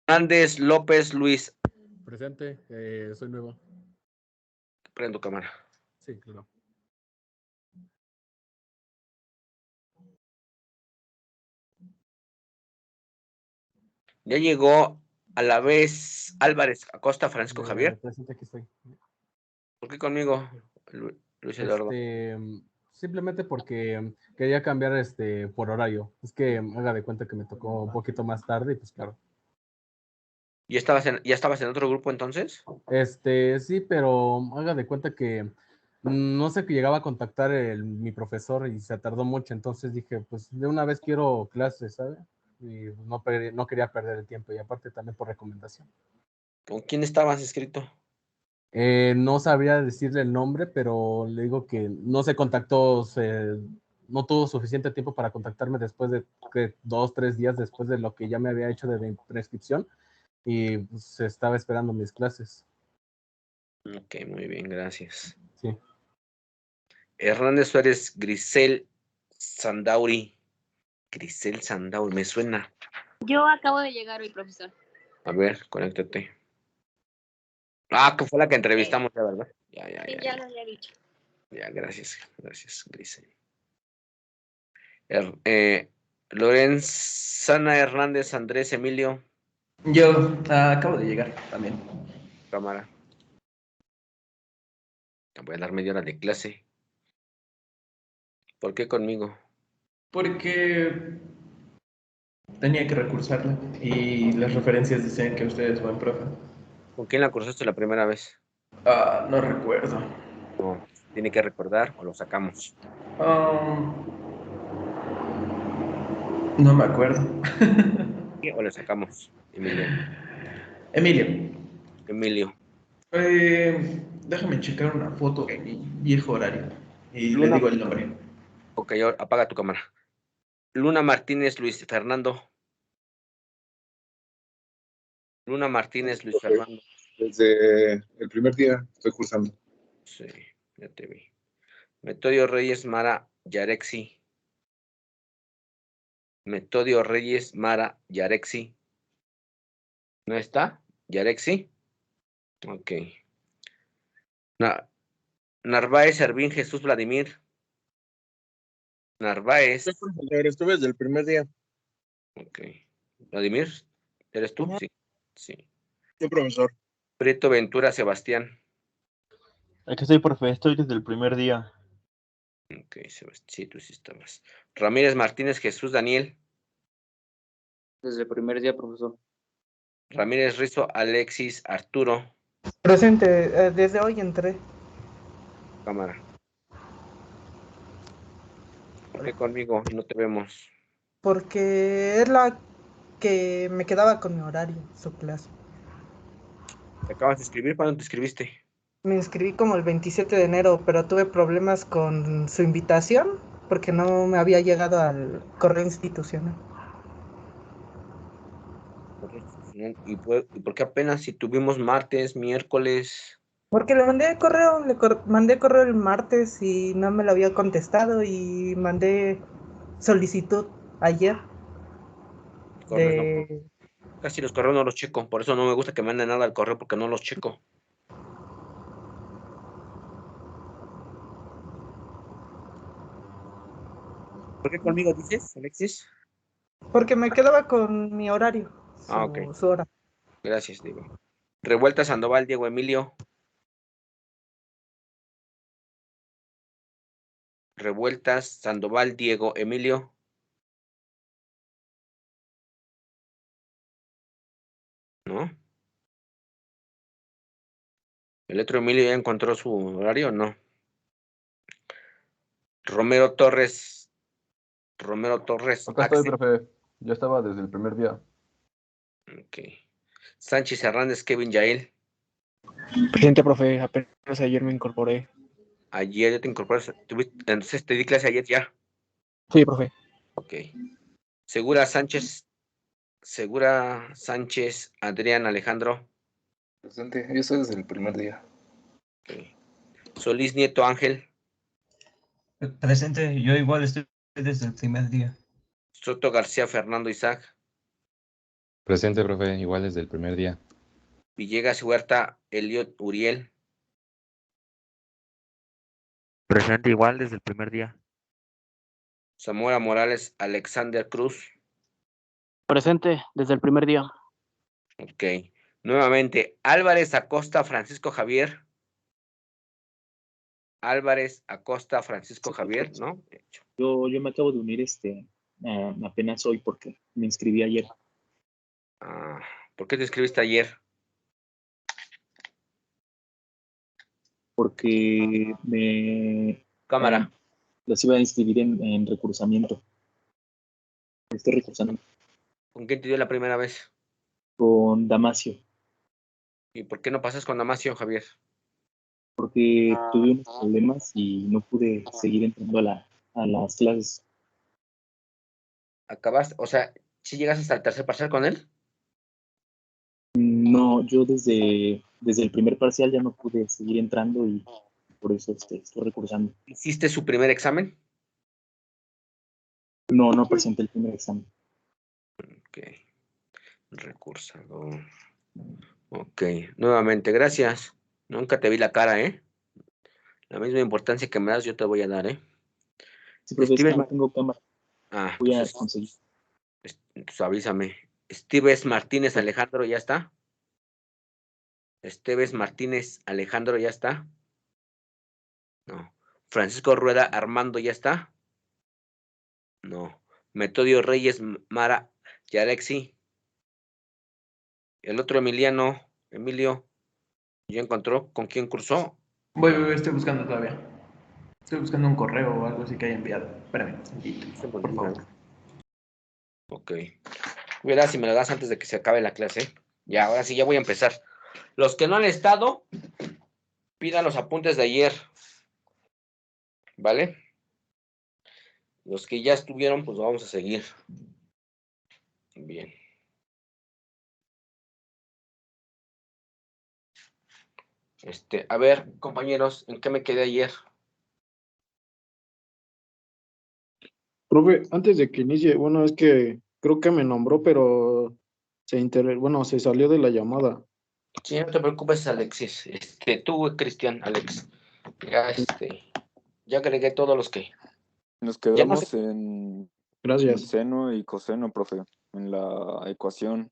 Hernández López Luis. Presente, soy nuevo. Prendo cámara. Sí, claro. Ya llegó a la vez Álvarez Acosta Francisco Javier. Presente, aquí estoy. ¿Por qué conmigo, Luis Eduardo? Simplemente porque quería cambiar por horario. Es que haga de cuenta que me tocó un poquito más tarde y pues claro. ¿Ya estabas en otro grupo entonces? Sí, pero haga de cuenta que no sé que llegaba a contactar mi profesor y se tardó mucho, entonces dije, pues de una vez quiero clases, ¿sabe? Y no quería perder el tiempo y aparte también por recomendación. ¿Con quién estabas inscrito? No sabría decirle el nombre, pero le digo que no se contactó, no tuvo suficiente tiempo para contactarme después de 2, 3 días después de lo que ya me había hecho de mi prescripción y pues, estaba esperando mis clases. Ok, muy bien, gracias. Sí. Hernández Suárez Grisel Sandauri. Grisel Sandauri, me suena. Yo acabo de llegar hoy, profesor. A ver, conéctate. Que fue la que entrevistamos, ya, ¿verdad? Ya lo había dicho. Ya, gracias, Grisel. Lorenzana Hernández Andrés Emilio. Yo acabo de llegar también. Cámara. Te voy a dar media hora de clase. ¿Por qué conmigo? Porque tenía que recursarla y las referencias decían que usted es buen profe. ¿Con quién la cursaste la primera vez? No recuerdo. No, tiene que recordar o lo sacamos. No me acuerdo. O lo sacamos, Emilio. Emilio. Déjame checar una foto de mi viejo horario y le digo el nombre. Ok, apaga tu cámara. Luna Martínez Luis Fernando. Luna Martínez Luis Fernando. Desde el primer día estoy cursando. Sí, ya te vi. Metodio Reyes Mara Yarexi. Metodio Reyes Mara Yarexi. ¿No está? ¿Yarexi? Ok. Narváez Servín Jesús Vladimir. Narváez. Estuve desde el primer día. Ok. Vladimir, ¿eres tú? Sí. Sí, profesor. Prieto Ventura Sebastián. Aquí estoy, profe, estoy desde el primer día. Ok, sí, tú sí estabas. Ramírez Martínez Jesús Daniel. Desde el primer día, profesor. Ramírez Rizo Alexis Arturo. Presente, desde hoy entré. Cámara. ¿Por qué conmigo no te vemos? Porque es la que me quedaba con mi horario, su clase. ¿Te acabas de inscribir? ¿Cuándo te inscribiste? Me inscribí como el 27 de enero, pero tuve problemas con su invitación porque no me había llegado al correo institucional. ¿Y por qué apenas si tuvimos martes, miércoles? Porque le mandé mandé correo el martes y no me lo había contestado y mandé solicitud ayer. Casi los correos no los checo, por eso no me gusta que manden nada al correo porque no los checo. ¿Por qué conmigo dices, Alexis? Porque me quedaba con mi horario, Ok. su hora. Gracias, Diego. Revuelta Sandoval, Diego Emilio. Revueltas Sandoval, Diego Emilio. ¿No? ¿El otro Emilio ya encontró su horario o no? Romero Torres. Acá estoy, profe. Yo estaba desde el primer día. Ok. Sánchez Hernández, Kevin Yael. Presente, profe. Apenas ayer me incorporé. Ayer ya te incorporaste. Entonces te di clase ayer ya. Sí, profe. Ok. Segura Sánchez, Adrián Alejandro. Presente, yo estoy desde el primer día. Okay. Solís Nieto Ángel. Presente, yo igual estoy desde el primer día. Soto García Fernando Isaac. Presente, profe, igual desde el primer día. Villegas Huerta, Eliot Uriel. Presente igual desde el primer día. Zamora Morales, Alexander Cruz. Presente desde el primer día. Ok. Nuevamente, Álvarez Acosta, Francisco Javier. Álvarez Acosta, Francisco Javier, ¿no? Yo me acabo de unir apenas hoy porque me inscribí ayer. ¿Por qué te inscribiste ayer? Porque Cámara. los iba a inscribir en recursamiento. Estoy recursando. ¿Con quién te dio la primera vez? Con Damasio. ¿Y por qué no pasas con Damasio, Javier? Porque tuve unos problemas y no pude seguir entrando a las clases. ¿Acabaste? O sea, ¿sí llegas hasta el tercer parcial con él? No, yo desde el primer parcial ya no pude seguir entrando y por eso estoy recursando. ¿Hiciste su primer examen? No presenté el primer examen. Ok. Recursado. Ok. Nuevamente, gracias. Nunca te vi la cara, ¿eh? La misma importancia que me das, yo te voy a dar, ¿eh? Sí, profesor, no tengo cámara. Voy a conseguir. Entonces avísame. Esteves Martínez Alejandro, ¿ya está? Esteves Martínez Alejandro, ¿ya está? No. Francisco Rueda Armando, ¿ya está? No. Metodio Reyes Mara Yarexi. El otro Emilio, ¿ya encontró con quién cursó? Estoy buscando todavía. Estoy buscando un correo o algo así que haya enviado. Espérame, por favor. Ok. Verás si me lo das antes de que se acabe la clase. Ya, ahora sí, ya voy a empezar. Los que no han estado, pidan los apuntes de ayer. ¿Vale? Los que ya estuvieron, pues vamos a seguir. Bien. A ver, compañeros, ¿en qué me quedé ayer? Profe, antes de que inicie, bueno, es que creo que me nombró, pero se salió de la llamada. Sí, no te preocupes, Alexis. Tú, Cristian, Alex. Ya, ya agregué todos los que. Nos Ya no quedamos sé. en Gracias. seno y coseno, profe, en la ecuación,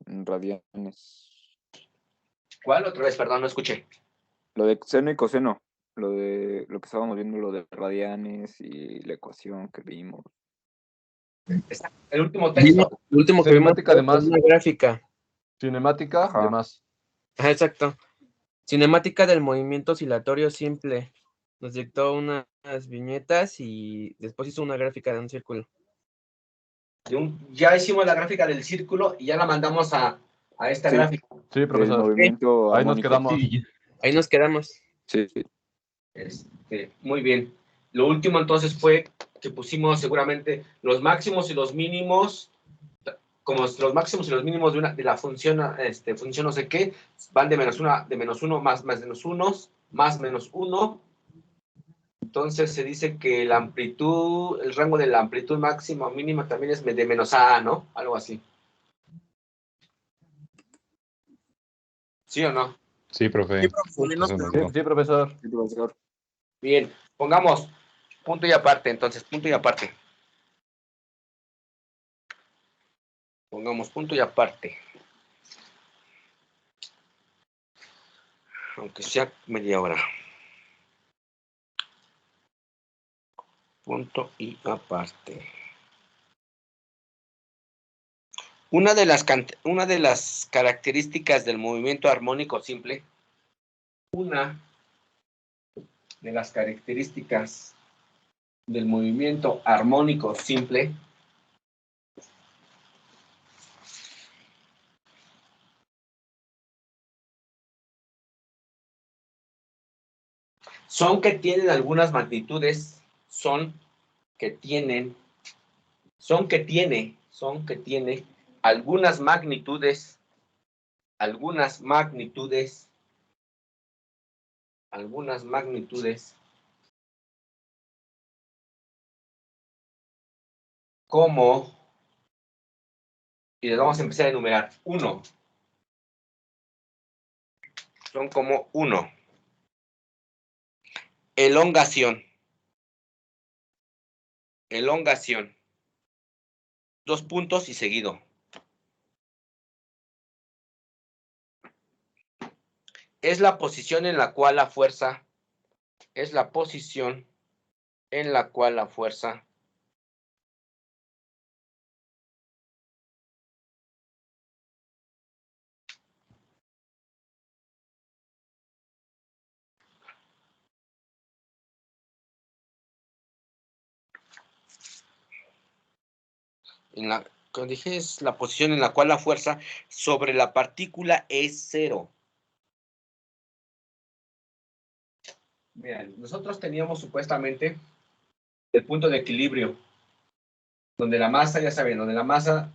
en radianes. ¿Cuál? Otra vez, perdón, no escuché. Lo de seno y coseno, lo que estábamos viendo, lo de radianes y la ecuación que vimos. El último texto. El último que vimos Cinemática de más. una gráfica. Cinemática de más. Ajá, exacto. Cinemática del movimiento oscilatorio simple. Nos dictó unas viñetas y después hizo una gráfica de un círculo. Ya hicimos la gráfica del círculo y ya la mandamos a esta gráfica. Sí, profesor. El movimiento Ahí nos armónico. quedamos. Ahí nos quedamos. Sí. Muy bien. Lo último entonces fue que pusimos seguramente los máximos y los mínimos, como los máximos y los mínimos de la función, función no sé qué, van de menos uno, más menos unos, más menos uno. Entonces se dice que la amplitud, el rango de la amplitud máxima o mínima también es de menos a, ¿no? Algo así. ¿Sí o no? Sí, profe. Sí, profesor. Sí, profesor. Bien, pongamos punto y aparte, entonces, punto y aparte. Pongamos punto y aparte. Aunque sea media hora. Punto y aparte. Una de las características del movimiento armónico simple, una de las características del movimiento armónico simple son que tienen algunas magnitudes, son que tiene algunas magnitudes como Y les vamos a empezar a enumerar. 1. Son como 1. Elongación. Elongación. 2 puntos y seguido. Es la posición en la cual la fuerza. Es la posición en la cual la fuerza. Como dije, es la posición en la cual la fuerza sobre la partícula es 0. Vean, nosotros teníamos supuestamente el punto de equilibrio, donde la masa, ya saben, donde la masa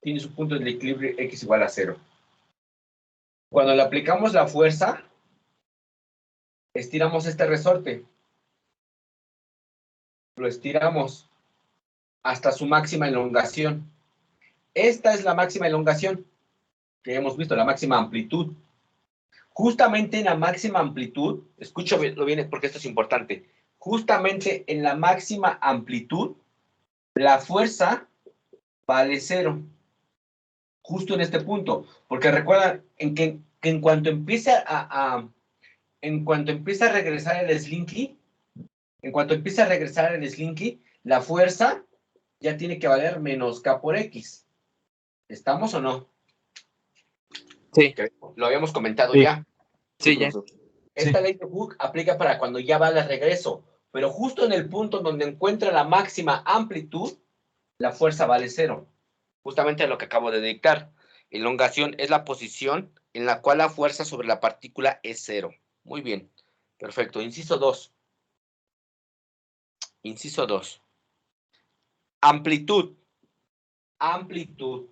tiene su punto de equilibrio x igual a 0. Cuando le aplicamos la fuerza, estiramos este resorte. Lo estiramos hasta su máxima elongación. Esta es la máxima elongación que hemos visto, la máxima amplitud. Justamente en la máxima amplitud, escúchalo bien porque esto es importante, justamente en la máxima amplitud, la fuerza vale 0. Justo en este punto, porque recuerdan que en cuanto empieza en cuanto empieza a regresar el slinky, la fuerza ya tiene que valer menos K por X. ¿Estamos o no? Sí. Lo habíamos comentado Sí. ya. Sí, ya. Esta ley de Hooke aplica para cuando ya va de regreso, pero justo en el punto donde encuentra la máxima amplitud, la fuerza vale 0. Justamente lo que acabo de dictar. Elongación es la posición en la cual la fuerza sobre la partícula es 0. Muy bien. Perfecto. Inciso 2. Inciso 2. Amplitud. Amplitud.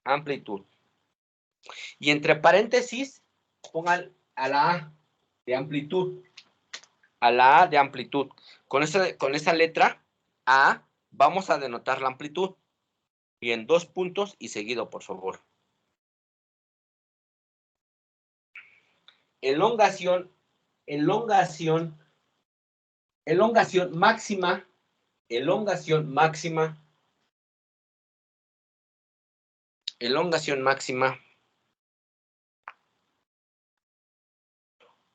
Amplitud. Y entre paréntesis, pongan a la A de amplitud. A la A de amplitud. Con esa letra A vamos a denotar la amplitud. Bien, 2 puntos y seguido, por favor. Elongación máxima. Elongación máxima. Elongación máxima.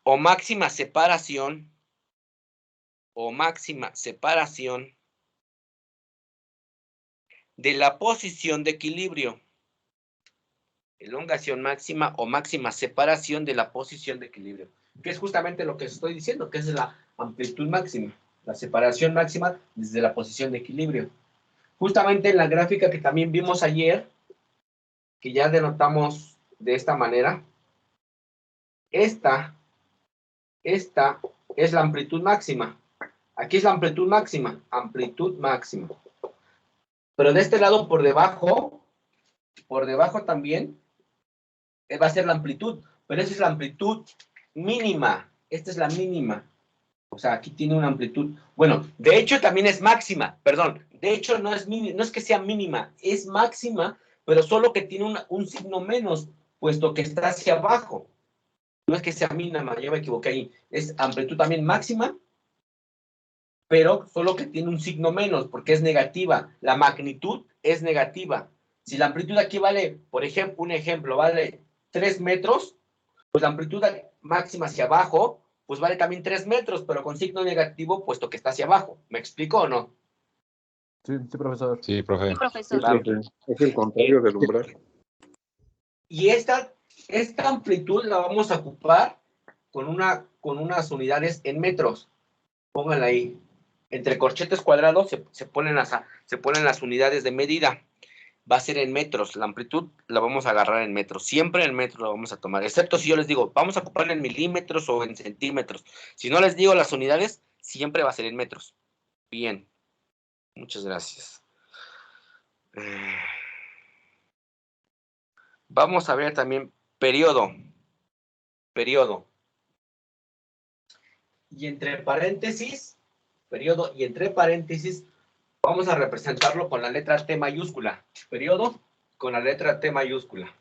O máxima separación. O máxima separación de la posición de equilibrio. Elongación máxima o máxima separación de la posición de equilibrio. Que es justamente lo que estoy diciendo, que es la amplitud máxima. La separación máxima desde la posición de equilibrio. Justamente en la gráfica que también vimos ayer, que ya denotamos de esta manera, esta es la amplitud máxima. Aquí es la amplitud máxima. Pero de este lado por debajo también va a ser la amplitud, pero esa es la amplitud mínima. Esta es la mínima. O sea, aquí tiene una amplitud. Bueno, de hecho también es máxima, perdón. De hecho no es que sea mínima, es máxima, pero solo que tiene un signo menos, puesto que está hacia abajo. No es que sea mínima, yo me equivoqué ahí. Es amplitud también máxima, pero solo que tiene un signo menos, porque es negativa. La magnitud es negativa. Si la amplitud aquí vale, por ejemplo, un ejemplo, vale 3 metros, pues la amplitud máxima hacia abajo, pues vale también 3 metros, pero con signo negativo, puesto que está hacia abajo. ¿Me explico o no? Sí, profesor. Sí, profe. Sí, profesor. Claro. Es el contrario del umbral. Y esta amplitud la vamos a ocupar con unas unidades en metros. Pónganla ahí. Entre corchetes cuadrados se ponen las unidades de medida. Va a ser en metros. La amplitud la vamos a agarrar en metros. Siempre en metros la vamos a tomar. Excepto si yo les digo, vamos a ocuparla en milímetros o en centímetros. Si no les digo las unidades, siempre va a ser en metros. Bien. Muchas gracias. Vamos a ver también periodo. Periodo. Y entre paréntesis, periodo y entre paréntesis, Vamos a representarlo con la letra T mayúscula. Periodo con la letra T mayúscula.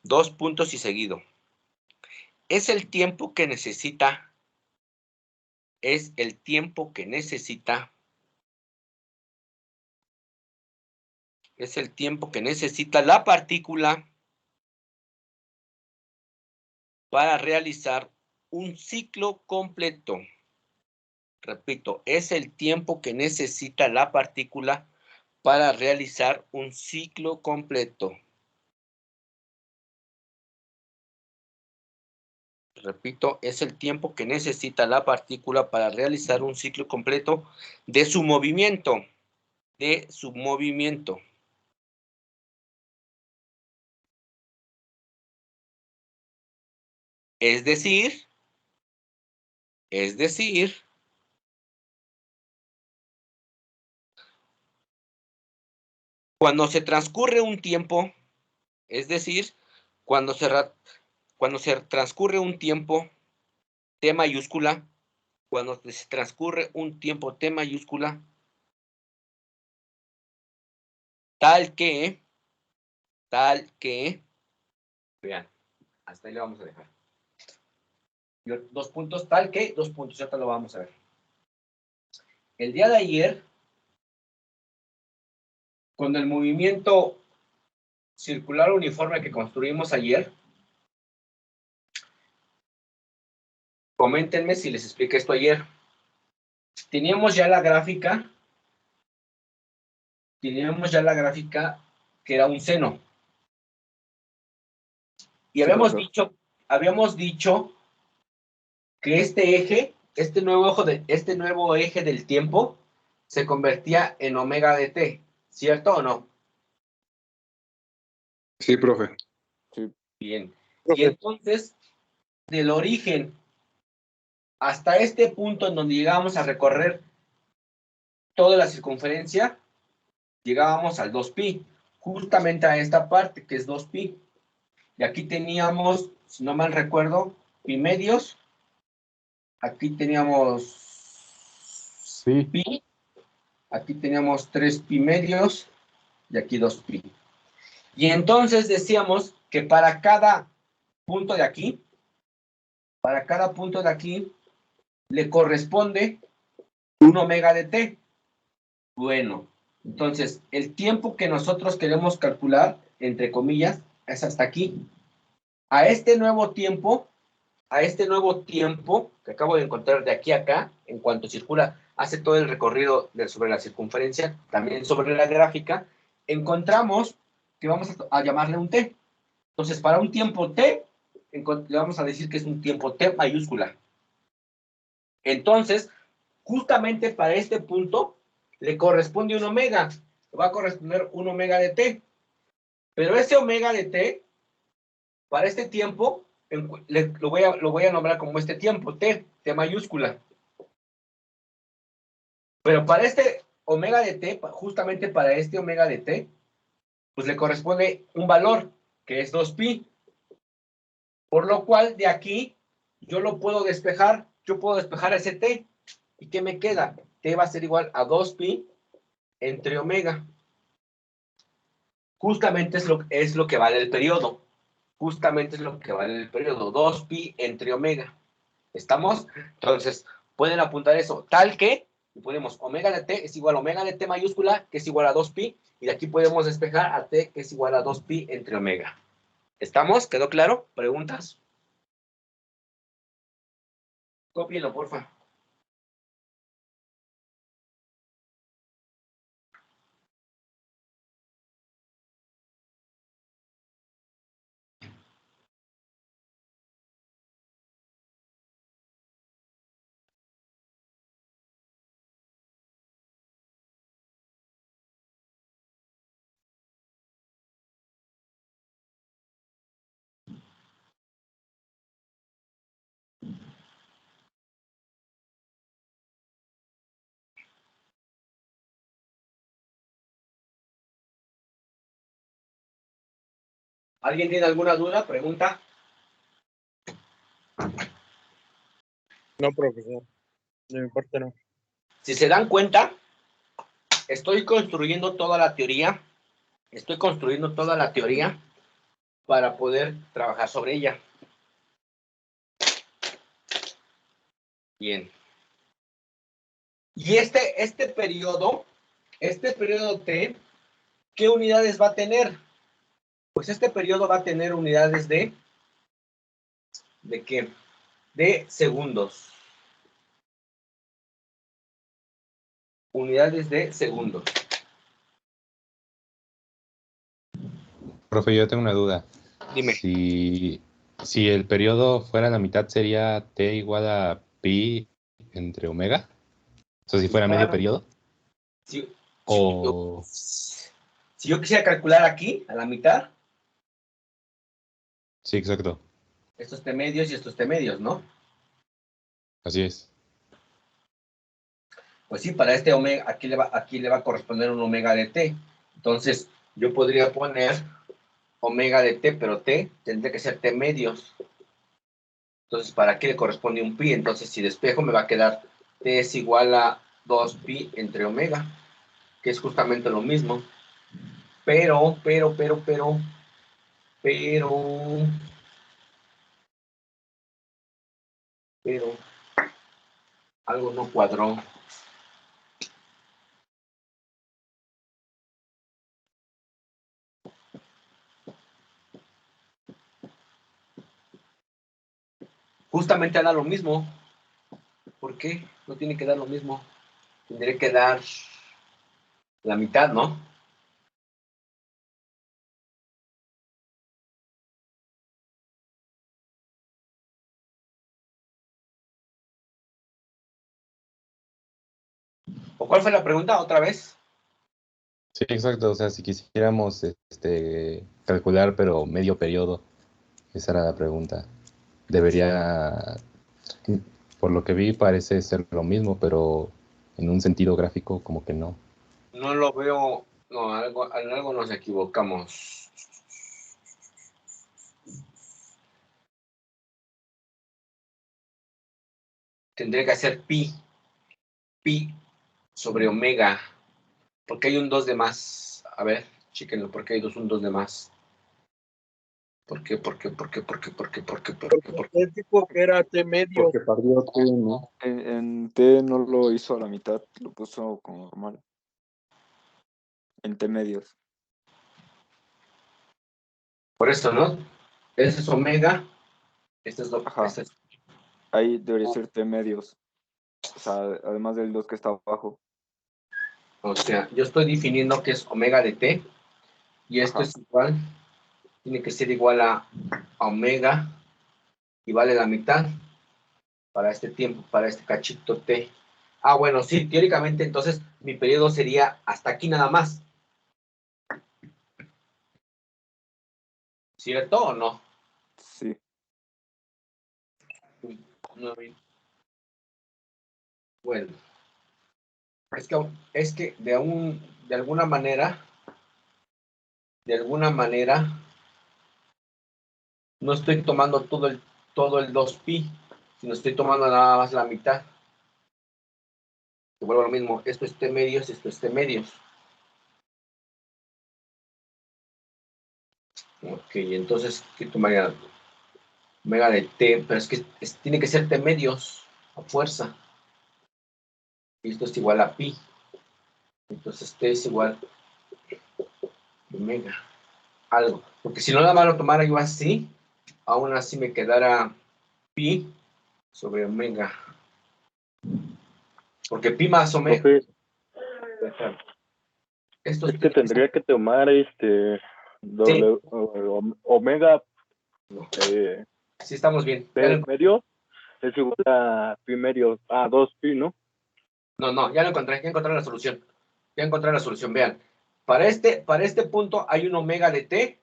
Dos puntos y seguido. Es el tiempo que necesita. Es el tiempo que necesita. Es el tiempo que necesita la partícula para realizar un ciclo completo. Repito, es el tiempo que necesita la partícula para realizar un ciclo completo. Repito, es el tiempo que necesita la partícula para realizar un ciclo completo de su movimiento. De su movimiento. Es decir, cuando se transcurre un tiempo, es decir, cuando se transcurre un tiempo T mayúscula, cuando se transcurre un tiempo T mayúscula, tal que, vean, hasta ahí le vamos a dejar. Dos puntos, tal que, dos puntos, ya te lo vamos a ver. El día de ayer, con el movimiento circular uniforme que construimos ayer, coméntenme si les expliqué esto ayer. Teníamos ya la gráfica que era un seno. Y habíamos dicho que este eje, este nuevo eje del tiempo, se convertía en omega de t, ¿cierto o no? Sí, profe. Sí. Bien. Y entonces, del origen hasta este punto en donde llegábamos a recorrer toda la circunferencia, llegábamos al 2pi, justamente a esta parte que es 2pi. Y aquí teníamos, si no mal recuerdo, pi medios. Aquí teníamos pi. Aquí teníamos 3 pi medios y aquí 2 pi. Y entonces decíamos que para cada punto de aquí, le corresponde un omega de t. Bueno, entonces el tiempo que nosotros queremos calcular, entre comillas, es hasta aquí. A este nuevo tiempo que acabo de encontrar de aquí a acá, en cuanto circula, hace todo el recorrido sobre la circunferencia, también sobre la gráfica, encontramos que vamos a llamarle un t. Entonces, para un tiempo t, le vamos a decir que es un tiempo t mayúscula. Entonces, justamente para este punto, le corresponde un omega. Le va a corresponder un omega de t. Pero ese omega de t, para este tiempo, lo voy a nombrar como este tiempo, t mayúscula. Pero para este omega de t, justamente para este omega de t, pues le corresponde un valor, que es 2pi. Por lo cual, de aquí, yo lo puedo despejar. Yo puedo despejar ese t. ¿Y qué me queda? T va a ser igual a 2pi entre omega. Justamente es lo que vale el periodo. Justamente es lo que vale el periodo. 2pi entre omega. ¿Estamos? Entonces, pueden apuntar eso. Tal que, y ponemos omega de t es igual a omega de t mayúscula, que es igual a 2pi. Y de aquí podemos despejar a t, que es igual a 2pi entre omega. ¿Estamos? ¿Quedó claro? ¿Preguntas? Cópienlo, porfa. ¿Alguien tiene alguna duda? ¿Pregunta? No, profesor. De mi parte no. Si se dan cuenta, estoy construyendo toda la teoría. Estoy construyendo toda la teoría para poder trabajar sobre ella. Bien. Y este periodo T, ¿qué unidades va a tener? Pues este periodo va a tener unidades ¿de qué? De segundos. Unidades de segundos. Profe, yo tengo una duda. Dime. Si el periodo fuera la mitad, ¿sería T igual a pi entre omega? O sea, si fuera medio periodo. Si O... yo quisiera calcular aquí, a la mitad, Sí, exacto. estos T medios y estos T medios, ¿no? Así es. Pues sí, para este omega, aquí le va a corresponder un omega de T. Entonces, yo podría poner omega de T, pero T tendría que ser T medios. Entonces, ¿para aquí le corresponde un pi? Entonces, si despejo, me va a quedar T es igual a 2 pi entre omega, que es justamente lo mismo. Pero, algo no cuadró. Justamente da lo mismo. ¿Por qué? No tiene que dar lo mismo. Tendría que dar la mitad, ¿no? ¿O cuál fue la pregunta otra vez? Sí, exacto. O sea, si quisiéramos calcular, pero medio periodo, esa era la pregunta. Debería, por lo que vi, parece ser lo mismo, pero en un sentido gráfico como que no. No lo veo. No, en algo nos equivocamos. Tendría que ser pi sobre omega. Porque hay un 2 de más. A ver, chíquenlo, porque hay un 2 de más. ¿Por qué? Porque él dijo que era T medio. Porque perdió T, ¿no? En T no lo hizo a la mitad, lo puso como normal. En T medios. Por esto, ¿no? Este es omega. Este es lo. Ajá. Ahí debería ser T medios. O sea, además del 2 que está abajo. O sea, yo estoy definiendo que es omega de T. Y esto es igual. Tiene que ser igual a omega. Y vale la mitad. Para este tiempo, para este cachito T. Ah, bueno, sí, teóricamente entonces mi periodo sería hasta aquí nada más. ¿Cierto o no? Sí. No, bueno, es que de alguna manera, no estoy tomando todo el 2pi, sino estoy tomando nada más la mitad. Te vuelvo a lo mismo, esto es T medios, esto es T medios. Ok, entonces, ¿qué tomaría? Omega de T, pero es que tiene que ser T medios, a fuerza. Y esto es igual a pi. Entonces T es igual a omega. Algo. Porque si no nada más lo tomara yo así, aún así me quedara pi sobre omega. Porque pi más omega. Profe, Esto es que tendría que tomar omega sí, estamos bien. P medio es igual a pi medio, a 2pi, ¿no? No, ya encontré la solución. Ya encontré la solución, vean. Para este punto hay un omega de T.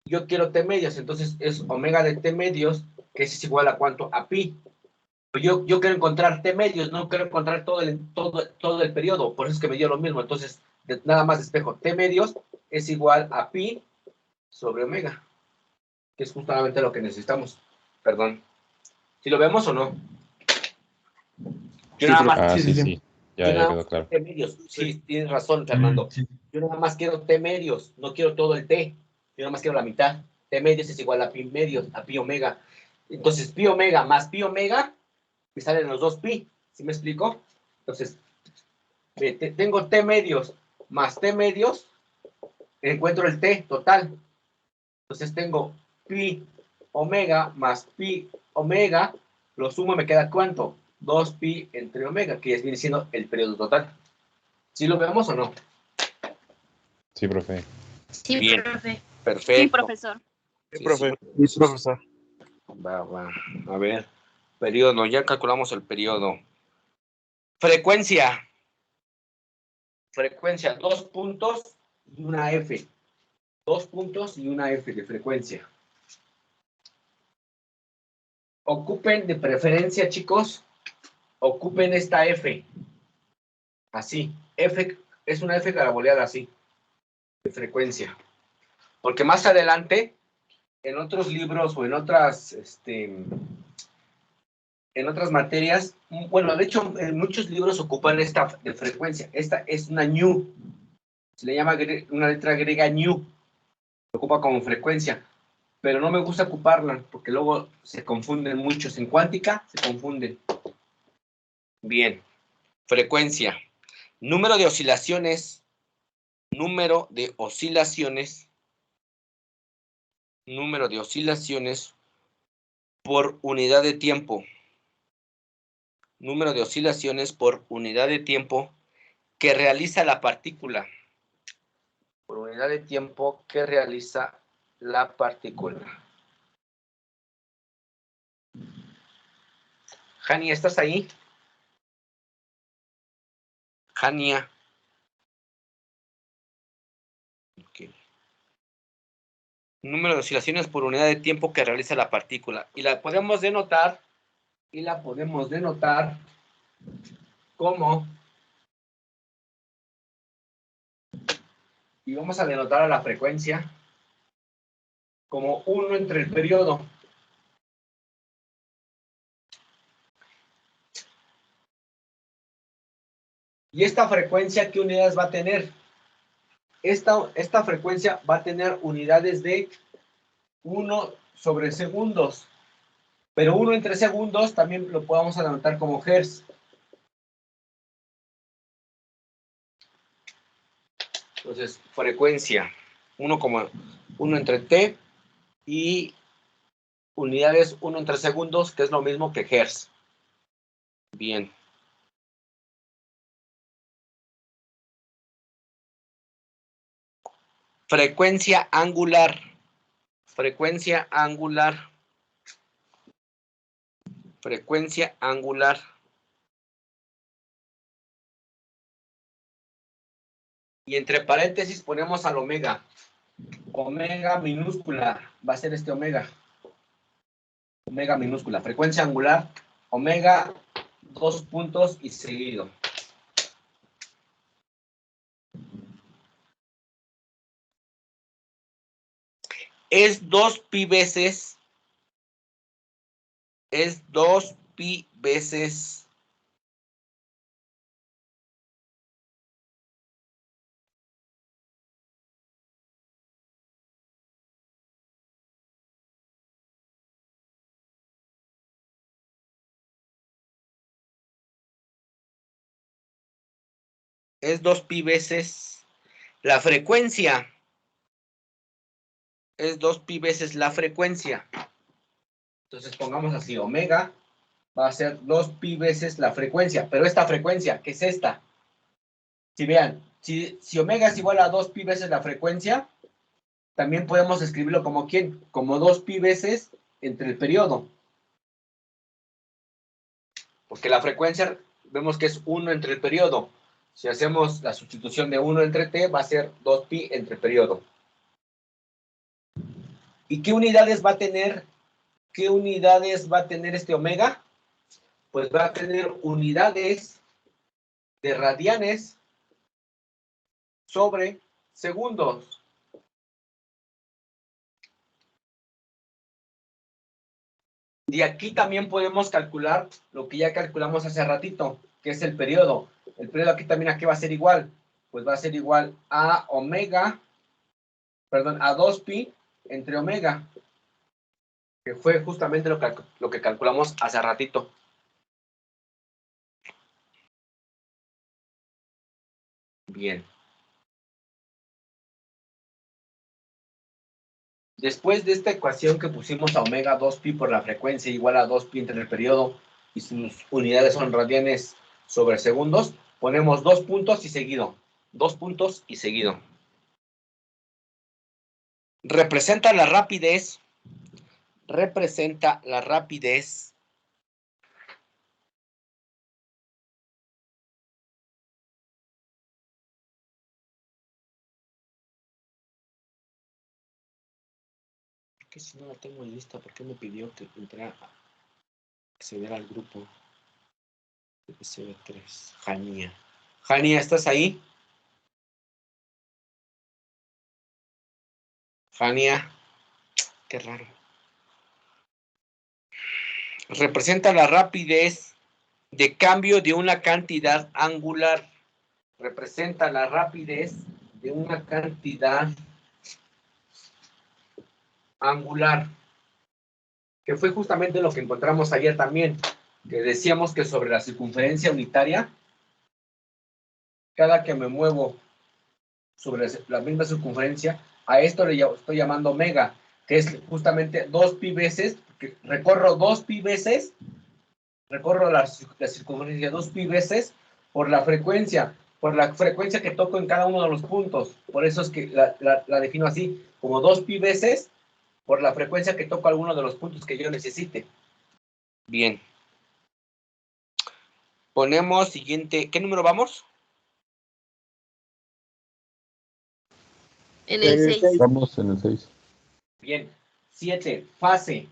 Yo quiero T medios, entonces es omega de T medios, que es igual a ¿cuánto? A pi. Yo quiero encontrar T medios, no quiero encontrar todo el periodo, por eso es que me dio lo mismo. Entonces, nada más despejo. T medios es igual a pi sobre omega, que es justamente lo que necesitamos. Perdón. ¿Si lo vemos o no? Yo nada más, Ah, sí, sí. sí. yo Ya nada quedó más claro. T medios. Sí, tienes razón, Fernando. Yo nada más quiero T medios, no quiero todo el T. Yo nada más quiero la mitad. T medios es igual a pi medios, a pi omega. Entonces, pi omega más pi omega, me salen los dos pi. ¿Sí me explico? Entonces, tengo T medios más T medios, encuentro el T total. Entonces tengo pi omega más pi omega, lo sumo, me queda ¿cuánto? 2pi entre omega, que viene siendo el periodo total. ¿Sí lo vemos o no? Sí, profe. Sí, Bien. profe. Perfecto. Sí, profesor. Sí, profe. Sí, profesor. Va. A ver. Periodo, ya calculamos el periodo. Frecuencia. Frecuencia, 2 puntos y una F. 2 puntos y una F de frecuencia. Ocupen de preferencia, chicos, ocupen esta F. Así. F es una F caraboleada así, de frecuencia. Porque más adelante, en otros libros o en otras materias, bueno, de hecho, en muchos libros ocupan esta de frecuencia. Esta es una ñu. Se le llama una letra griega ñu. Se ocupa como frecuencia. Pero no me gusta ocuparla porque luego se confunden muchos. En cuántica se confunden. Bien. Frecuencia. Número de oscilaciones. Número de oscilaciones por unidad de tiempo. Número de oscilaciones por unidad de tiempo que realiza la partícula. Por unidad de tiempo que realiza la partícula. Jania, ¿estás ahí? Jania. Okay. Número de oscilaciones por unidad de tiempo que realiza la partícula. Y la podemos denotar como, y vamos a denotar a la frecuencia como 1 entre el periodo. ¿Y esta frecuencia qué unidades va a tener? Esta frecuencia va a tener unidades de 1 sobre segundos. Pero 1 entre segundos también lo podemos anotar como hertz. Entonces, frecuencia 1 entre t y unidades 1 entre segundos, que es lo mismo que hertz. Bien. Frecuencia angular. Frecuencia angular. Frecuencia angular. Y entre paréntesis ponemos al omega. Omega minúscula. Va a ser este omega. Omega minúscula. Frecuencia angular. Omega, 2 puntos y seguido. Es 2 pi veces. Es 2 pi veces. Es 2 pi veces la frecuencia. Es 2 pi veces la frecuencia. Entonces pongamos así, omega va a ser 2 pi veces la frecuencia. Pero esta frecuencia, ¿qué es esta? Si vean, si omega es igual a 2 pi veces la frecuencia, también podemos escribirlo como ¿quién? Como 2 pi veces entre el periodo. Porque la frecuencia vemos que es 1 entre el periodo. Si hacemos la sustitución de 1 entre t, va a ser 2 pi entre periodo. ¿Y qué unidades va a tener? ¿Qué unidades va a tener este omega? Pues va a tener unidades de radianes sobre segundos. De aquí también podemos calcular lo que ya calculamos hace ratito, que es el periodo. El periodo aquí también, ¿a qué va a ser igual? Pues va a ser igual a omega, perdón, a 2pi entre omega, que fue justamente lo que calculamos hace ratito. Bien. Después de esta ecuación que pusimos a omega 2pi por la frecuencia igual a 2pi entre el periodo y sus unidades son radianes sobre segundos, ponemos 2 puntos y seguido. 2 puntos y seguido. Representa la rapidez que si no la tengo lista, ¿por qué me pidió que entrara a acceder al grupo? CB3, Jania. Jania, ¿estás ahí? Jania, qué raro. Representa la rapidez de cambio de una cantidad angular. Representa la rapidez de una cantidad angular, que fue justamente lo que encontramos ayer también, que decíamos que sobre la circunferencia unitaria, cada que me muevo sobre la misma circunferencia, a esto le estoy llamando omega, que es justamente 2pi veces, que recorro 2pi veces, recorro la circunferencia 2pi veces por la frecuencia que toco en cada uno de los puntos. Por eso es que la defino así, como 2pi veces por la frecuencia que toco alguno de los puntos que yo necesite. Bien. Ponemos siguiente. ¿Qué número vamos? En el 6. Vamos en el 6. Bien. 7. Fase.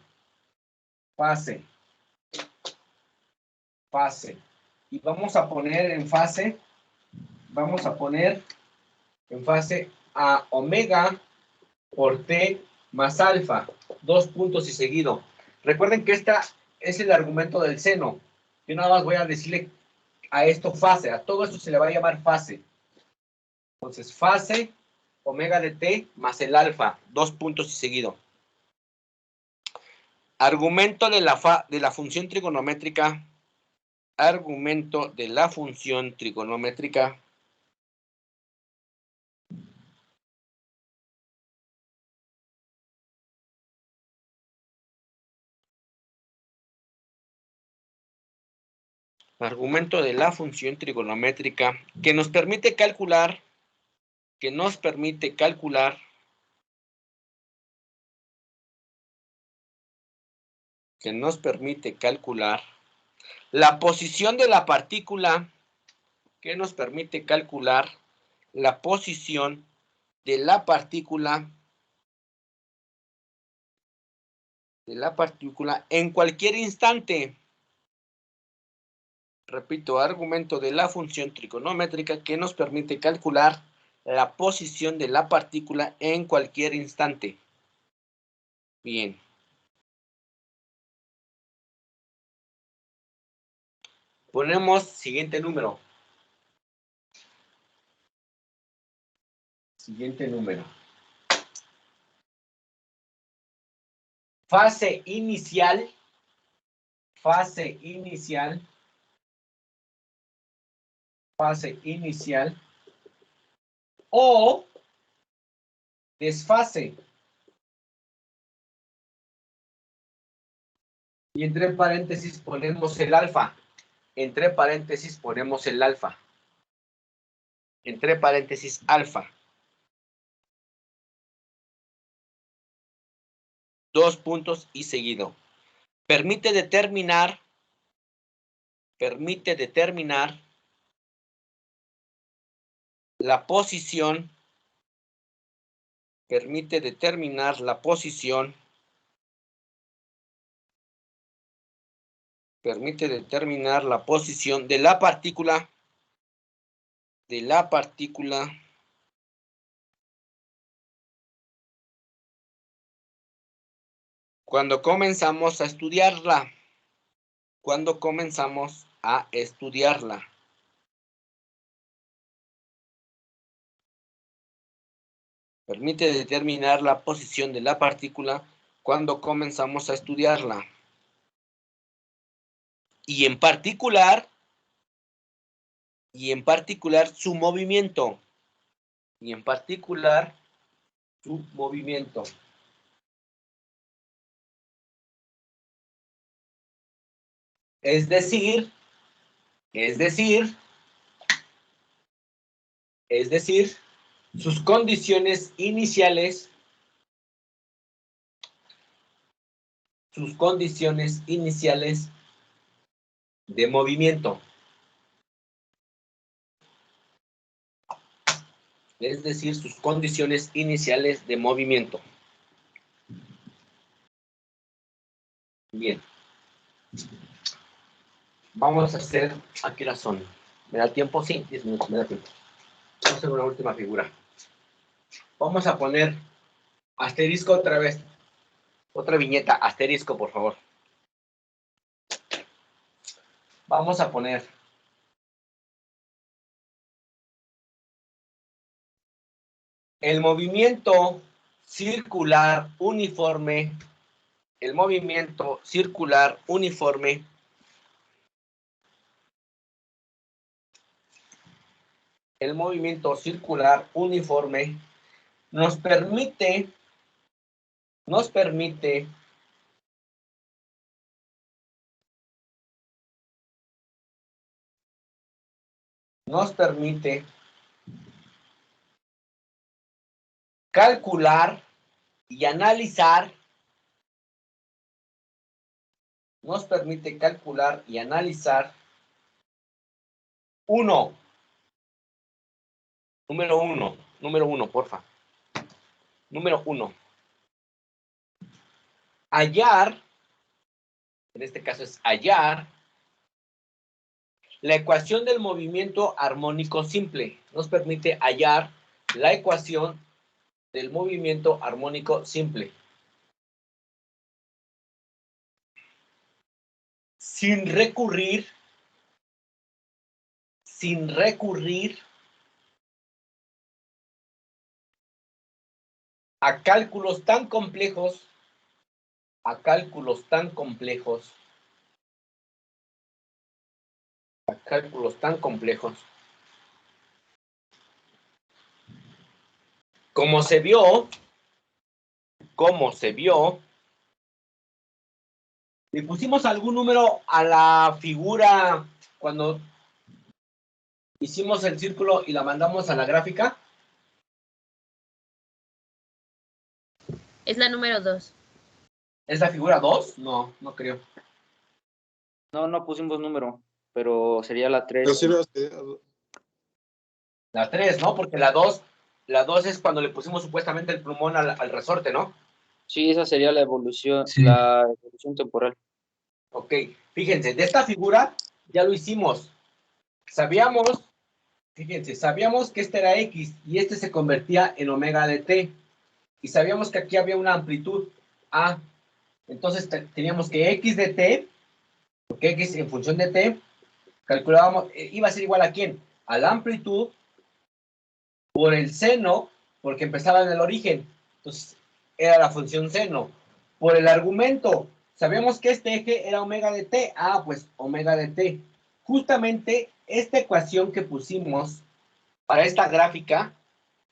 Y vamos a poner en fase a omega por t más alfa. 2 puntos y seguido. Recuerden que esta es el argumento del seno. Yo nada más voy a decirle a esto fase. A todo esto se le va a llamar fase. Entonces, fase, omega de t más el alfa. 2 puntos y seguido. Argumento de la función trigonométrica. Argumento de la función trigonométrica. Argumento de la función trigonométrica que nos permite calcular la posición de la partícula, en cualquier instante. Repito, argumento de la función trigonométrica que nos permite calcular la posición de la partícula en cualquier instante. Bien. Ponemos siguiente número. Fase inicial o desfase. Y entre paréntesis ponemos el alfa. Alfa. 2 puntos y seguido. Permite determinar la posición de la partícula Cuando comenzamos a estudiarla. Cuando comenzamos a estudiarla. Permite determinar la posición de la partícula cuando comenzamos a estudiarla. Y en particular su movimiento. Y en particular su movimiento. Es decir, sus condiciones iniciales, de movimiento. Es decir, sus condiciones iniciales de movimiento. Bien. Vamos a hacer, aquí la son. ¿Me da tiempo? Sí, 10 minutos, me da tiempo. Vamos a hacer una última figura. Vamos a poner asterisco otra vez. Otra viñeta, asterisco, por favor. Vamos a poner el movimiento circular uniforme. El movimiento circular uniforme nos permite calcular y analizar, número uno, porfa. Número 1. Hallar, en este caso es hallar, la ecuación del movimiento armónico simple. Nos permite hallar la ecuación del movimiento armónico simple. Sin recurrir a cálculos tan complejos, como se vio, le pusimos algún número a la figura cuando hicimos el círculo y la mandamos a la gráfica. Es la número 2. ¿Es la figura 2? No, no creo. No pusimos número, pero sería la 3. Pero sí La 3, ¿no? Porque la 2 es cuando le pusimos supuestamente el plumón al resorte, ¿no? Sí, esa sería la evolución, la evolución temporal. Ok, fíjense, de esta figura ya lo hicimos. Sabíamos que este era X y este se convertía en omega de T. Y sabíamos que aquí había una amplitud A. Entonces teníamos que X de T, porque X en función de T, calculábamos, iba a ser igual a ¿quién? A la amplitud por el seno, porque empezaba en el origen. Entonces era la función seno. Por el argumento, sabíamos que este eje era omega de T. Ah, pues omega de T. Justamente esta ecuación que pusimos para esta gráfica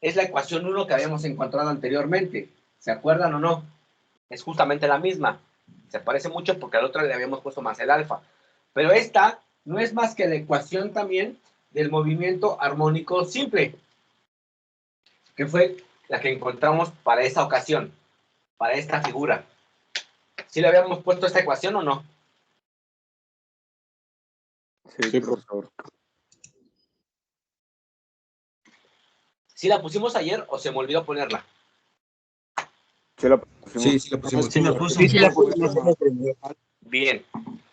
es la ecuación 1 que habíamos encontrado anteriormente. ¿Se acuerdan o no? Es justamente la misma. Se parece mucho porque a la otra le habíamos puesto más el alfa. Pero esta no es más que la ecuación también del movimiento armónico simple, que fue la que encontramos para esa ocasión, para esta figura. ¿Sí le habíamos puesto esta ecuación o no? Sí, profesor. ¿Sí la pusimos ayer o se me olvidó ponerla? Sí la pusimos. Sí la pusimos. Bien,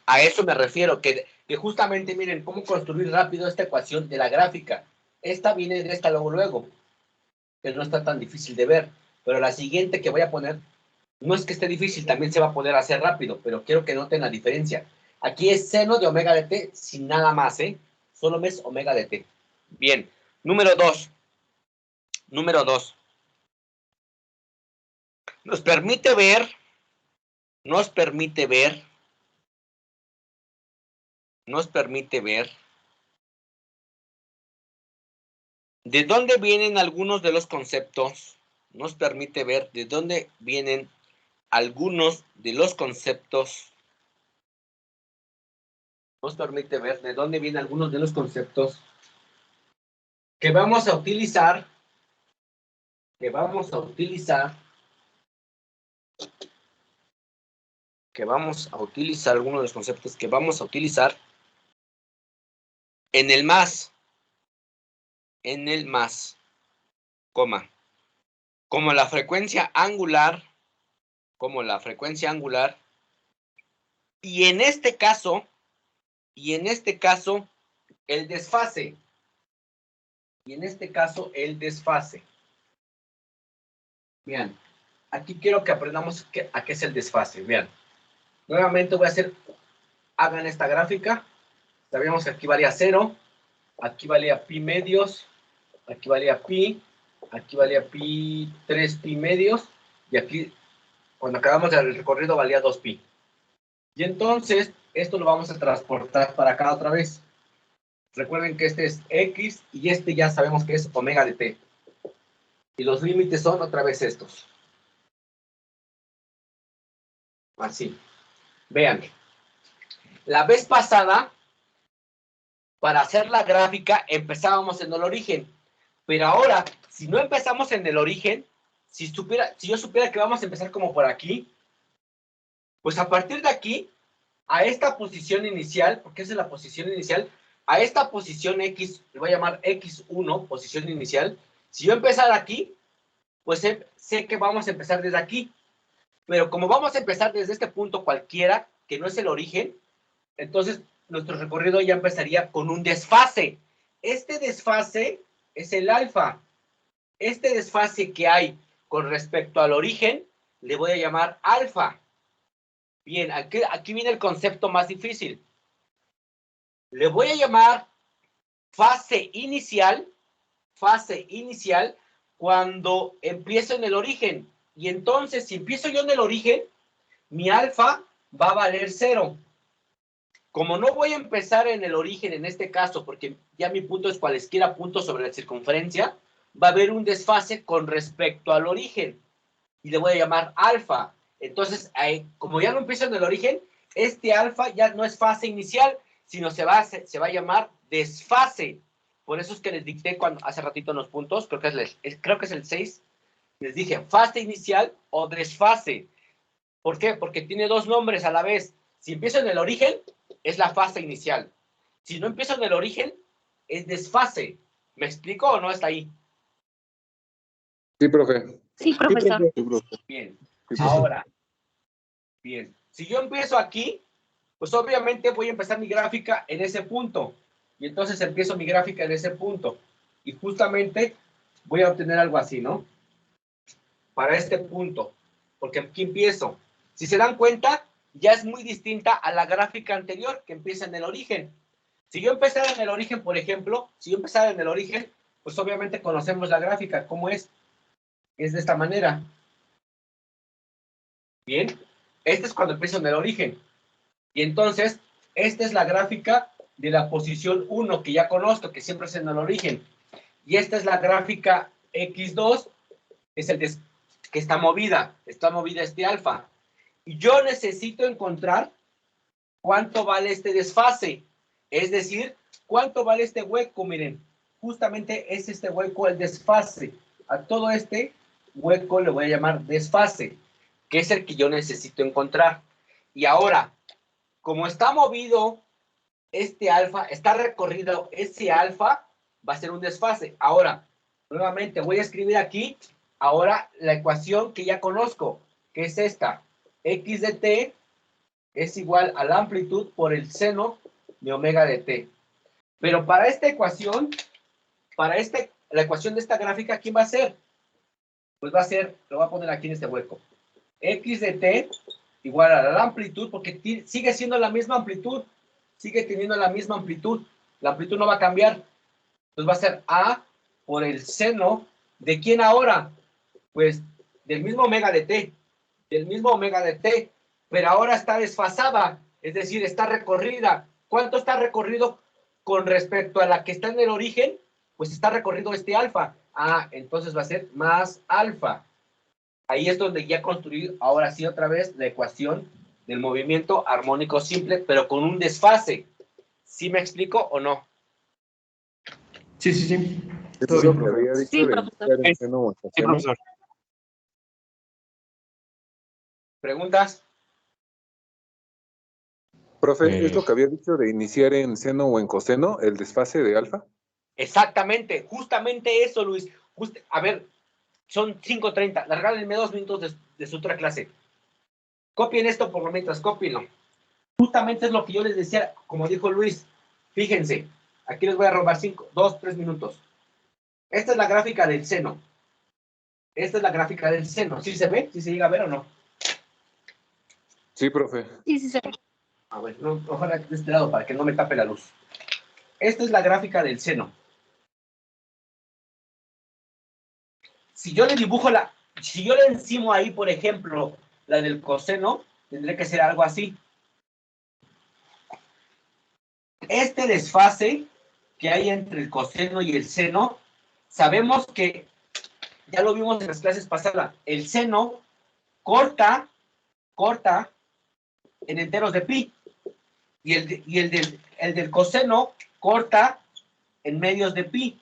a eso me refiero, que justamente miren cómo construir rápido esta ecuación de la gráfica. Esta viene de esta luego, que no está tan difícil de ver, pero la siguiente que voy a poner No es que esté difícil, también se va a poder hacer rápido, pero quiero que noten la diferencia. Aquí es seno de omega de t sin nada más, ¿eh? Solo es omega de t. Bien, número 2. Número 2. Nos permite ver de dónde vienen algunos de los conceptos. Nos permite ver de dónde vienen algunos de los conceptos. Nos permite ver de dónde vienen algunos de los conceptos que vamos a utilizar. Algunos de los conceptos que vamos a utilizar en el más, coma, como la frecuencia angular, y en este caso, el desfase. Vean, aquí quiero que aprendamos a qué es el desfase. Vean, nuevamente hagan esta gráfica. Sabíamos que aquí valía 0, aquí valía pi medios, aquí valía pi, aquí valía pi 3 pi medios, y aquí, cuando acabamos el recorrido, valía 2 pi. Y entonces, esto lo vamos a transportar para acá otra vez. Recuerden que este es x, y este ya sabemos que es omega de t. Y los límites son otra vez estos. Así. Vean. La vez pasada, para hacer la gráfica, empezábamos en el origen. Pero ahora, si no empezamos en el origen, si yo supiera que vamos a empezar como por aquí, pues a partir de aquí, a esta posición inicial, porque esa es la posición inicial, a esta posición X, le voy a llamar X1, posición inicial. Si yo empezara aquí, pues sé que vamos a empezar desde aquí. Pero como vamos a empezar desde este punto cualquiera, que no es el origen, entonces nuestro recorrido ya empezaría con un desfase. Este desfase es el alfa. Este desfase que hay con respecto al origen, le voy a llamar alfa. Bien, aquí viene el concepto más difícil. Le voy a llamar fase inicial cuando empiezo en el origen. Y entonces, si empiezo yo en el origen, mi alfa va a valer 0. Como no voy a empezar en el origen en este caso, porque ya mi punto es cualesquiera puntos sobre la circunferencia, va a haber un desfase con respecto al origen. Y le voy a llamar alfa. Entonces, como ya no empiezo en el origen, este alfa ya no es fase inicial, sino se va a llamar desfase. Por eso es que les dicté hace ratito en los puntos, creo que es el 6, les dije fase inicial o desfase. ¿Por qué? Porque tiene dos nombres a la vez. Si empiezo en el origen, es la fase inicial. Si no empiezo en el origen, es desfase. ¿Me explico o no está ahí? Sí, profe. Sí, profesor. Bien. Ahora, bien. Si yo empiezo aquí, pues obviamente voy a empezar mi gráfica en ese punto. Y entonces empiezo mi gráfica en ese punto. Y justamente voy a obtener algo así, ¿no? Para este punto. Porque aquí empiezo. Si se dan cuenta, ya es muy distinta a la gráfica anterior que empieza en el origen. Si yo empezara en el origen, por ejemplo, pues obviamente conocemos la gráfica. ¿Cómo es? Es de esta manera. Bien. Este es cuando empiezo en el origen. Y entonces, esta es la gráfica de la posición 1 que ya conozco, que siempre es en el origen. Y esta es la gráfica X2, es que está movida este alfa. Y yo necesito encontrar cuánto vale este desfase. Es decir, cuánto vale este hueco. Miren, justamente es este hueco el desfase. A todo este hueco le voy a llamar desfase, que es el que yo necesito encontrar. Y ahora, como está movido este alfa, está recorrido ese alfa, va a ser un desfase. Ahora, nuevamente voy a escribir aquí, ahora la ecuación que ya conozco, que es esta. X de t es igual a la amplitud por el seno de omega de t. Pero para esta ecuación, la ecuación de esta gráfica, ¿quién va a ser? Pues va a ser, lo voy a poner aquí en este hueco. X de t igual a la amplitud, porque sigue siendo la misma amplitud, sigue teniendo la misma amplitud. La amplitud no va a cambiar. Entonces va a ser A por el seno, ¿de quién ahora? Pues del mismo omega de t, pero ahora está desfasada, es decir, está recorrida. ¿Cuánto está recorrido con respecto a la que está en el origen? Pues está recorrido este alfa. Ah, entonces va a ser más alfa. Ahí es donde ya construí, ahora sí, otra vez, la ecuación del movimiento armónico simple, pero con un desfase. ¿Sí me explico o no? Sí, sí, sí. Eso es lo que había dicho Sí, de profesor. iniciar en seno o en Sí, coseno. profesor. ¿Preguntas? Profe, ¿es lo que había dicho de iniciar en seno o en coseno, el desfase de alfa? Exactamente, justamente eso, Luis. A ver, son 5:30. Regálenme 2 minutos de su otra clase. Copien esto por lo mientras, cópienlo. Justamente es lo que yo les decía, como dijo Luis. Fíjense, aquí les voy a robar 2, 3 minutos. Esta es la gráfica del seno. Esta es la gráfica del seno. ¿Sí se ve? ¿Sí se llega a ver o no? Sí, profe. Sí, sí, sí. A ver, no, ojalá de este lado para que no me tape la luz. Esta es la gráfica del seno. Si yo le dibujo si yo le encimo ahí, por ejemplo, la del coseno, tendría que ser algo así. Este desfase que hay entre el coseno y el seno, sabemos que, ya lo vimos en las clases pasadas, el seno corta en enteros de pi, y el del coseno corta en medios de pi.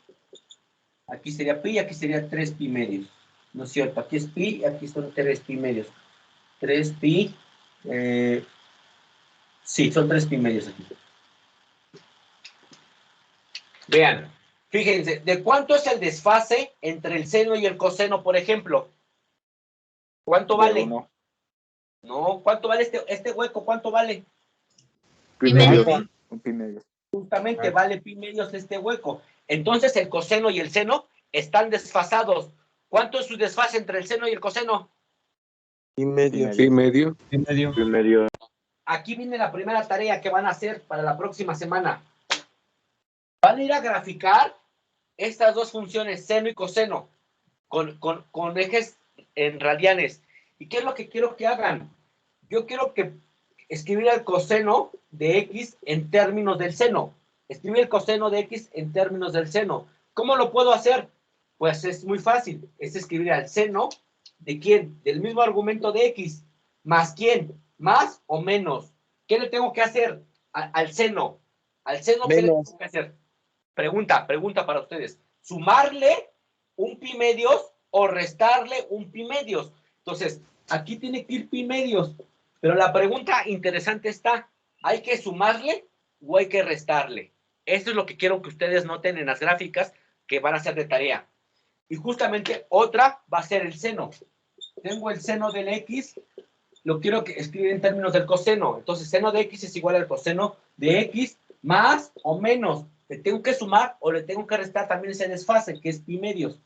Aquí sería pi y aquí sería 3 pi medios. ¿No es cierto? Aquí es pi y aquí son 3 pi medios. 3 pi, sí, son 3 pi medios aquí. Vean, fíjense, ¿de cuánto es el desfase entre el seno y el coseno, por ejemplo? ¿Cuánto vale? No, ¿cuánto vale este hueco? ¿Cuánto vale? Pi medio. medios. Un pi medios. Justamente vale pi medios este hueco. Entonces el coseno y el seno están desfasados. ¿Cuánto es su desfase entre el seno y el coseno? Pi medio. Pi medio. Pi medio. Aquí viene la primera tarea que van a hacer para la próxima semana. Van a ir a graficar estas dos funciones, seno y coseno, con ejes en radianes. ¿Y qué es lo que quiero que hagan? Yo quiero que escribir el coseno de x en términos del seno. Escribir el coseno de x en términos del seno. ¿Cómo lo puedo hacer? Pues es muy fácil. Es escribir al seno de quién? Del mismo argumento de x. ¿Más quién? ¿Más o menos? ¿Qué le tengo que hacer al seno? Al seno, ¿qué le tengo que hacer? Pregunta para ustedes. ¿Sumarle un pi medios o restarle un pi medios? Entonces, aquí tiene que ir pi medios. Pero la pregunta interesante está, ¿hay que sumarle o hay que restarle? Esto es lo que quiero que ustedes noten en las gráficas que van a hacer de tarea. Y justamente otra va a ser el seno. Tengo el seno del x, lo quiero que escribir en términos del coseno. Entonces, seno de x es igual al coseno de x más o menos. ¿Le tengo que sumar o le tengo que restar también ese desfase, que es pi medios?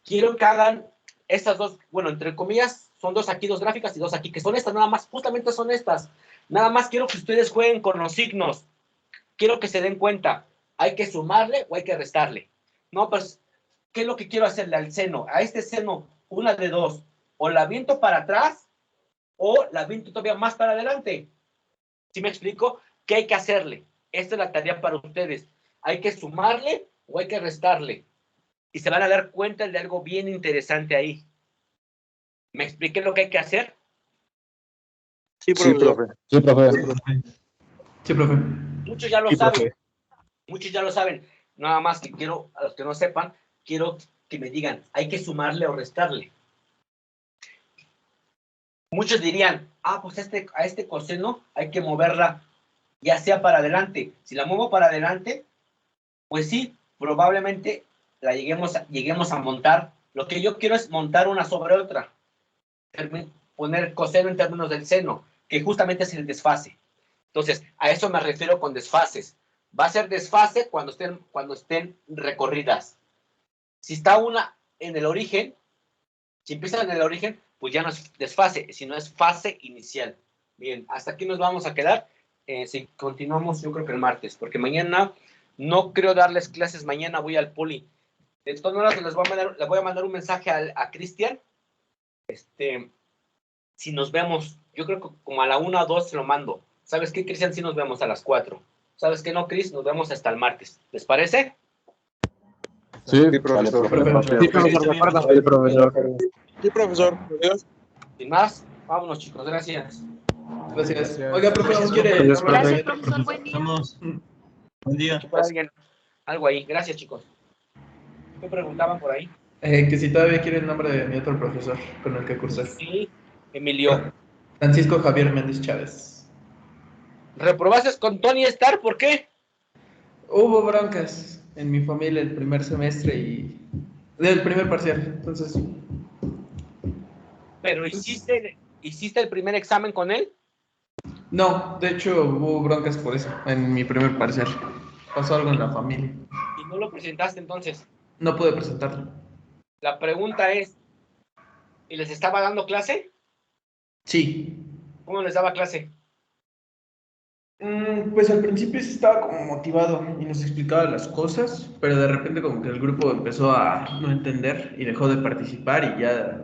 Quiero que hagan estas dos, bueno, entre comillas, son dos aquí, dos gráficas y dos aquí, que son estas, nada más, justamente son estas. Nada más quiero que ustedes jueguen con los signos. Quiero que se den cuenta, ¿hay que sumarle o hay que restarle? No, pues, ¿qué es lo que quiero hacerle al seno? A este seno, una de dos, o la aviento para atrás o la aviento todavía más para adelante. ¿Sí me explico? ¿Qué hay que hacerle? Esta es la tarea para ustedes. ¿Hay que sumarle o hay que restarle? Y se van a dar cuenta de algo bien interesante ahí. ¿Me expliqué lo que hay que hacer? Sí, profe. Sí, profe. Sí, profe. Muchos ya lo Sí, saben. profe. Muchos ya lo saben. Nada más que quiero, a los que no sepan, quiero que me digan, ¿hay que sumarle o restarle? Muchos dirían, pues a este coseno hay que moverla ya sea para adelante. Si la muevo para adelante, pues sí, probablemente la lleguemos a montar. Lo que yo quiero es montar una sobre otra. Poner coseno en términos del seno, que justamente es el desfase. Entonces, a eso me refiero con desfases. Va a ser desfase cuando estén recorridas. Si está una en el origen, si empiezan en el origen, pues pues ya no es desfase, sino es fase inicial. Bien, hasta aquí nos vamos a quedar. Si continuamos, yo creo que el martes, porque mañana no creo darles clases, mañana voy al poli. De todas maneras, les voy a mandar un mensaje a Cristian. Si nos vemos, yo creo que como a la 1 o 2 se lo mando. ¿Sabes qué, Cristian? Si nos vemos a las 4. ¿Sabes qué no, Cris? Nos vemos hasta el martes. ¿Les parece? Sí, profesor. Sí, profesor, de acuerdo. Sí, profesor. Sí, profesor. Adiós. Sin más, vámonos, chicos. Gracias. Gracias. Oiga, profesor, ¿nos quiere? Gracias, Gracias, profe. profesor. Buen día. Buen día. Por alguien, algo ahí. Gracias, chicos. ¿Qué preguntaban por ahí? Que si todavía quiere el nombre de mi otro profesor con el que cursé. Sí, Emilio. Francisco Javier Méndez Chávez. ¿Reprobaste con Tony Star? ¿Por qué? Hubo broncas en mi familia el primer semestre y del primer parcial, entonces ¿Pero hiciste el primer examen con él? no, de hecho hubo broncas por eso en mi primer parcial. Pasó algo en la familia. ¿Y no lo presentaste entonces? No pude presentarlo. La pregunta es, ¿y les estaba dando clase? Sí. ¿Cómo les daba clase? Pues al principio sí estaba como motivado y nos explicaba las cosas, pero de repente como que el grupo empezó a no entender y dejó de participar y ya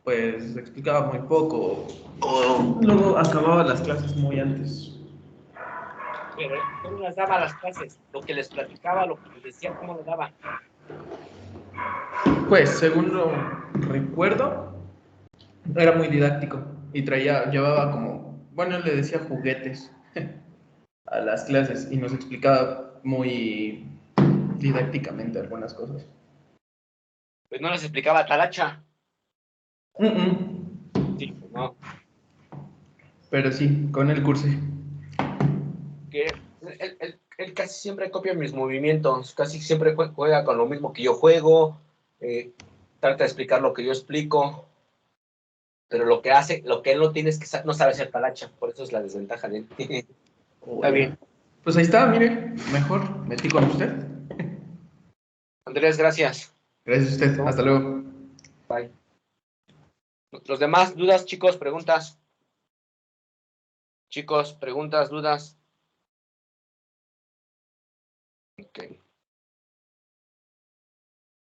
pues explicaba muy poco o luego acababa las clases muy antes. Pero ¿cómo les daba las clases? Lo que les platicaba, lo que les decía, ¿cómo les daba? Pues según lo recuerdo, era muy didáctico y llevaba como, bueno, le decía juguetes a las clases y nos explicaba muy didácticamente algunas cosas. Pues no les explicaba talacha. Sí, pues no. Pero sí, con el curso. Que él casi siempre copia mis movimientos, casi siempre juega con lo mismo que yo juego, trata de explicar lo que yo explico, pero lo que él no tiene es que no sabe hacer talacha, por eso es la desventaja de él. Está bien. Pues ahí está, mire, mejor metí con usted. Andrés, gracias. Gracias a usted, hasta luego. Bye. Los demás, dudas, chicos, preguntas. Chicos, preguntas, dudas. Ok.